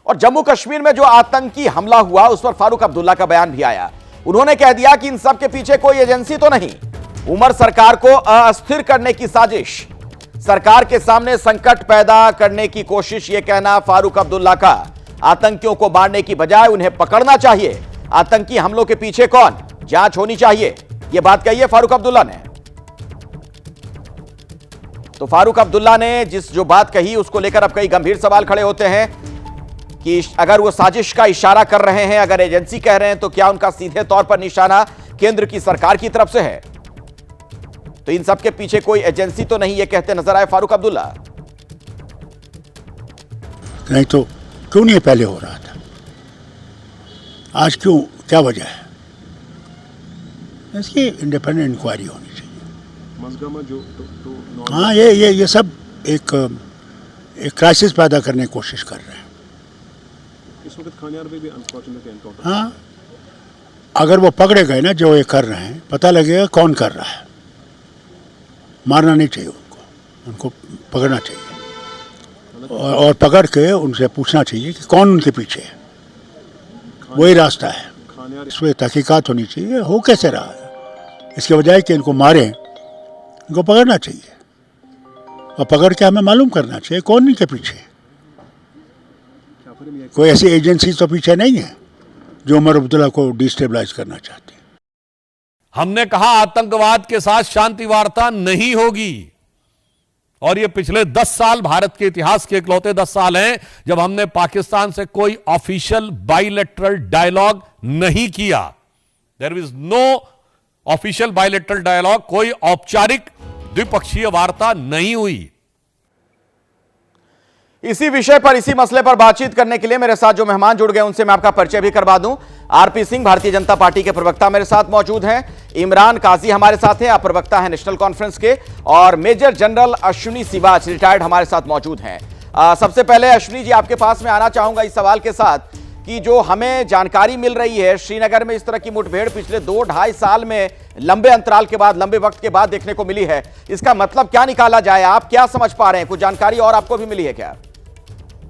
और जम्मू कश्मीर में जो आतंकी हमला हुआ उस पर फारूक अब्दुल्ला का बयान भी आया। उन्होंने कह दिया कि इन सब के पीछे कोई एजेंसी तो नहीं, उमर सरकार को अस्थिर करने की साजिश, सरकार के सामने संकट पैदा करने की कोशिश। यह कहना फारूक अब्दुल्ला का। आतंकियों को मारने की बजाय उन्हें पकड़ना चाहिए। आतंकी हमलों के पीछे कौन, जांच होनी चाहिए, यह बात कही है फारूक अब्दुल्ला ने। तो फारूक अब्दुल्ला ने जो बात कही उसको लेकर अब कई गंभीर सवाल खड़े होते हैं कि अगर वो साजिश का इशारा कर रहे हैं, अगर एजेंसी कह रहे हैं, तो क्या उनका सीधे तौर पर निशाना केंद्र की सरकार की तरफ से है? तो इन सब के पीछे कोई एजेंसी तो नहीं, ये कहते नजर आए फारूक अब्दुल्ला। नहीं तो क्यों नहीं पहले हो रहा था, आज क्यों, क्या वजह है? इसकी इंडिपेंडेंट इंक्वायरी होनी चाहिए। हाँ, ये सब एक क्राइसिस पैदा करने की कोशिश कर रहे हैं। इस वक्त खानियार में भी अनफॉर्चुनेट एनकाउंटर। हाँ, अगर वो पकड़े गए ना जो ये कर रहे हैं, पता लगेगा कौन कर रहा है। मारना नहीं चाहिए उनको पकड़ना चाहिए और पकड़ के उनसे पूछना चाहिए कि कौन उनके पीछे है। वही रास्ता है। इसमें तहकीकात होनी चाहिए, हो कैसे रहा है। इसके बजाय कि इनको मारें, इनको पकड़ना चाहिए और पकड़ के हमें मालूम करना चाहिए कौन इनके पीछे है। कोई ऐसी एजेंसी तो पीछे नहीं है जो उमर अब्दुल्ला को डिस्टेबलाइज करना चाहती है। हमने कहा आतंकवाद के साथ शांति वार्ता नहीं होगी, और ये पिछले 10 साल भारत के इतिहास के इकलौते 10 साल हैं जब हमने पाकिस्तान से कोई ऑफिशियल बाइलेटरल डायलॉग नहीं किया। There is no official bilateral dialogue, कोई औपचारिक द्विपक्षीय वार्ता नहीं हुई। इसी विषय पर, इसी मसले पर बातचीत करने के लिए मेरे साथ जो मेहमान जुड़ गए उनसे मैं आपका परिचय भी करवा दूं। आरपी सिंह, भारतीय जनता पार्टी के प्रवक्ता मेरे साथ मौजूद हैं। इमरान काजी हमारे साथ हैं, आप प्रवक्ता हैं नेशनल कॉन्फ्रेंस के। और major general Ashwini Siwach, retired, हमारे साथ मौजूद हैं। सबसे पहले अश्विनी जी, आपके पास में आना चाहूंगा इस सवाल के साथ कि जो हमें जानकारी मिल रही है, श्रीनगर में इस तरह की मुठभेड़ पिछले 2-2.5 साल में लंबे अंतराल के बाद, लंबे वक्त के बाद देखने को मिली है। इसका मतलब क्या निकाला जाए, आप क्या समझ पा रहे हैं? कुछ जानकारी और आपको भी मिली है क्या?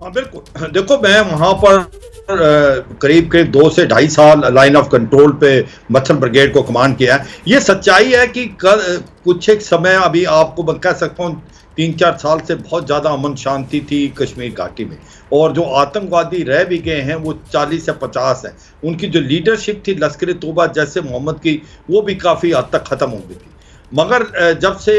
हाँ बिल्कुल, देखो मैं वहां पर करीब 2 से 2.5 साल लाइन ऑफ कंट्रोल पे मत्थल ब्रिगेड को कमांड किया है। ये सच्चाई है कि कुछ एक समय अभी आपको मैं कह सकता हूँ 3-4 साल से बहुत ज़्यादा अमन शांति थी कश्मीर घाटी में, और जो आतंकवादी रह भी गए हैं वो 40 से 50 हैं। उनकी जो लीडरशिप थी लश्कर तोबा जैसे मोहम्मद की, वो भी काफ़ी हद तक ख़त्म हो गई थी। मगर जब से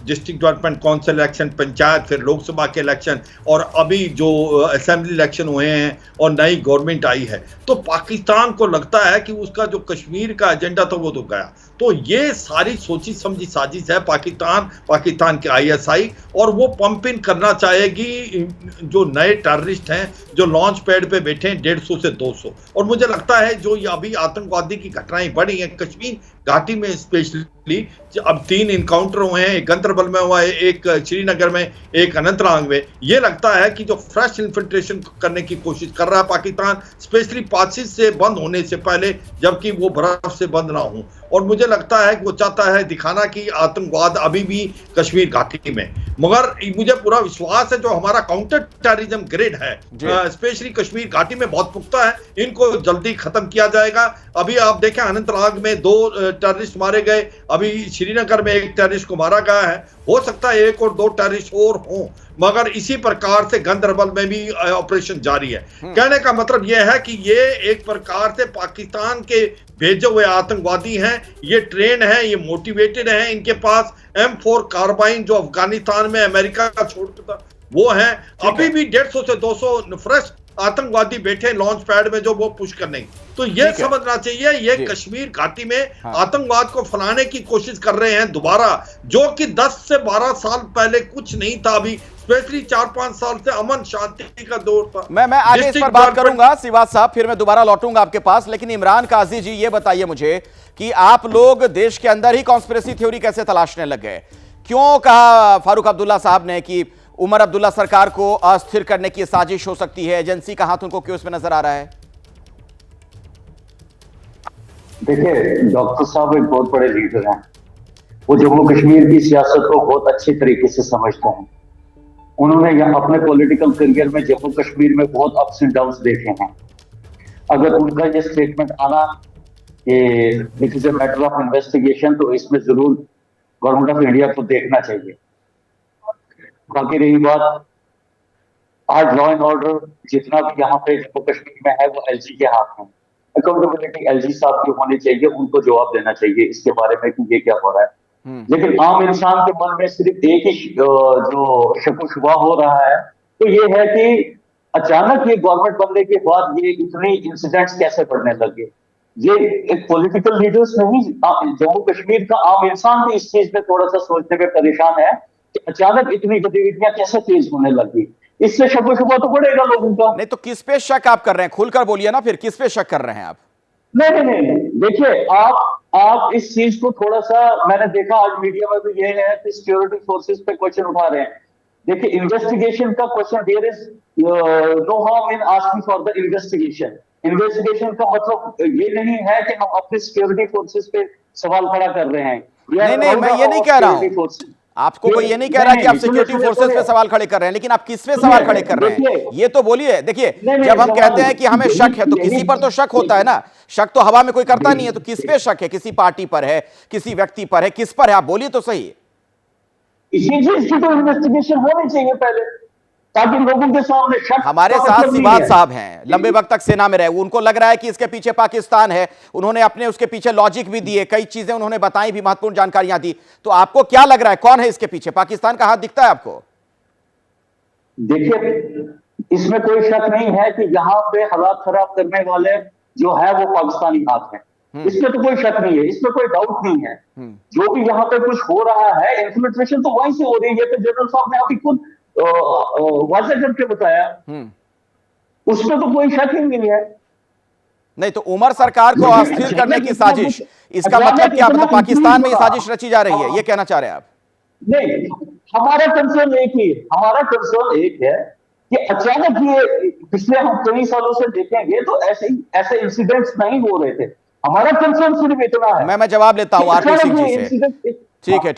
district development council election, panchayat, फिर लोकसभा के इलेक्शन और अभी जो असेंबली इलेक्शन हुए हैं और नई गवर्नमेंट आई है, तो पाकिस्तान को लगता है कि उसका जो कश्मीर का एजेंडा था वो तो गया। तो ये सारी सोची समझी साजिश है पाकिस्तान के ISI, और वो पंप इन करना चाहेगी जो नए टेररिस्ट हैं जो लॉन्च पैड पे बैठे हैं 150 से 200। और मुझे लगता है जो ये अभी आतंकवादी की घटनाएं बढ़ी हैं कश्मीर घाटी में स्पेशली, अब 3 इनकाउंटर हुए हैं, एक गंदरबल में हुआ है, एक श्रीनगर में, एक अनंतनाग में। ये लगता है कि जो फ्रेश इन्फिल्ट्रेशन करने की कोशिश कर रहा है पाकिस्तान, स्पेशली 5 से बंद होने से पहले, जबकि वो बर्फ से बंद ना हो। और मुझे लगता है कि वो चाहता है दिखाना कि आतंकवाद अभी भी कश्मीर घाटी में। मगर मुझे पूरा विश्वास है जो हमारा काउंटर टेररिज्म ग्रिड है स्पेशली कश्मीर घाटी में बहुत पुख्ता है, इनको जल्दी खत्म किया जाएगा। अभी आप देखें अनंतनाग में 2 टेररिस्ट मारे गए, अभी श्रीनगर में 1 टेररिस्ट को मारा गया है, हो सकता है 1 और 2 टेररिस्ट और हों। मगर इसी प्रकार से गंदरबल में भी ऑपरेशन जारी है। कहने का मतलब यह है कि ये एक प्रकार से पाकिस्तान के भेजे हुए आतंकवादी हैं, ये ट्रेन हैं, ये मोटिवेटेड हैं, इनके पास M4 कार्बाइन जो अफगानिस्तान में अमेरिका का छोड़ता वो है। अभी भी 150 से 200 फ्रेश आतंकवादी बैठे लॉन्च पैड में जो वो पुश करने। तो ये समझना चाहिए ये कश्मीर घाटी में आतंकवाद को फैलाने की कोशिश कर रहे हैं दोबारा, जो कि 10 से 12 साल पहले कुछ नहीं था। अभी स्पेशली 4-5 साल से अमन शांति का दौर था। मैं आगे इस पर बात करूंगा सिवाज साहब, फिर मैं दोबारा लौटूंगा आपके पास। लेकिन इमरान काजी जी, ये बताइए मुझे कि आप लोग देश के अंदर ही कॉन्स्पिरेसी थ्योरी कैसे तलाशने लग गए? क्यों कहा फारूक अब्दुल्ला साहब ने कि उमर अब्दुल्ला सरकार को अस्थिर करने की साजिश हो सकती है? एजेंसी का हाथ उनको क्यों इसमें नजर आ रहा है? देखिए, डॉक्टर साहब एक बहुत बड़े लीडर हैं, वो जम्मू कश्मीर की सियासत को बहुत अच्छे तरीके से समझते हैं। उन्होंने यहाँ अपने पॉलिटिकल करियर में जम्मू कश्मीर में बहुत अप्स एंड डाउन्स देखे हैं। अगर उनका ये स्टेटमेंट आना कि this is a matter of investigation, तो इसमें जरूर गवर्नमेंट ऑफ इंडिया को देखना चाहिए। बाकी रही बात, आज लॉ एंड ऑर्डर जितना भी यहाँ पे जम्मू कश्मीर में है वो एलजी के हाथ में। अकाउंटेबिलिटी एलजी साहब की होनी चाहिए, उनको जवाब देना चाहिए इसके बारे में कि ये क्या हो रहा है। लेकिन आम इंसान के मन में सिर्फ एक ही जो शक शुबा हो रहा है, तो ये है कि अचानक ये गवर्नमेंट बनने के बाद ये इतनी इंसिडेंट्स कैसे बढ़ने लगे। ये एक पॉलिटिकल लीडर्स नहीं, जम्मू कश्मीर का आम इंसान भी इस चीज में थोड़ा सा सोचने में परेशान है कि अचानक इतनी गतिविधियां कैसे तेज होने लगी। इससे शक शुबा तो बढ़ेगा लोगों का। नहीं तो किस पे शक आप कर रहे हैं, खुलकर बोलिए ना, फिर किस पे शक कर रहे हैं आप? नहीं, देखिए आप इस चीज को थोड़ा सा, मैंने देखा आज मीडिया में भी ये है कि सिक्योरिटी फोर्सेस पे क्वेश्चन उठा रहे हैं। देखिए इन्वेस्टिगेशन का question, there is no harm in asking for the investigation. Investigation का मतलब ये नहीं है कि हम अपने सिक्योरिटी फोर्सेस पे सवाल खड़ा कर रहे हैं। नहीं, मैं ये नहीं कह रहा हूं, आपको कोई ये नहीं कह रहा कि आप सिक्योरिटी फोर्सेस पे सवाल खड़े कर रहे हैं, लेकिन आप किस पे सवाल खड़े कर रहे हैं ये तो बोलिए। देखिए जब हम कहते हैं कि हमें शक है तो किसी पर तो शक होता है ना, शक तो हवा में कोई करता नहीं है, तो किस पे शक है? किसी पार्टी पर है, किसी व्यक्ति पर है, किस पर है? आप बोलिए तो सही। इसी चीज की तो इन्वेस्टिगेशन होनी चाहिए पहले, ताकि लोगों के सामने शक। हमारे साथ सिवाद साहब हैं, लंबे वक्त तक सेना में रहे, उनको लग रहा है कि इसके पीछे पाकिस्तान है। उन्होंने अपने उसके पीछे लॉजिक भी दिए, कई चीजें उन्होंने बताई भी, महत्वपूर्ण जानकारियां दी। तो आपको क्या लग रहा है, कौन है इसके पीछे? पाकिस्तान का हाथ दिखता है आपको? देखिए इसमें कोई शक नहीं है कि यहाँ पे हालात खराब करने वाले जो है वो पाकिस्तानी हाथ है, इसमें तो कोई शक नहीं है, इसमें कोई डाउट नहीं है। जो भी यहाँ पे कुछ हो रहा है, इन्फ्लिट्रेशन तो वहीं से हो रही है, तो जनरल साहब ने अभी खुद वाज़ेह करके बताया, उसमें तो कोई शक ही नहीं है। नहीं तो उमर सरकार को अस्थिर करने की साजिश, इसका मतलब क्या? मतलब पाकिस्तान में ये साजिश रची जा रही है, ये कहना चाह रहे हैं आप? नहीं, हमारा कंसर्न एक है कि अचानक ये पिछले हम कई सालों से देखेंगे तो ऐसे इंसिडेंट्स नहीं हो रहे थे। हमारा कंसर्न सिर्फ इतना है। मैं जवाब लेता हूं आरपी सिंह जी से। ठीक है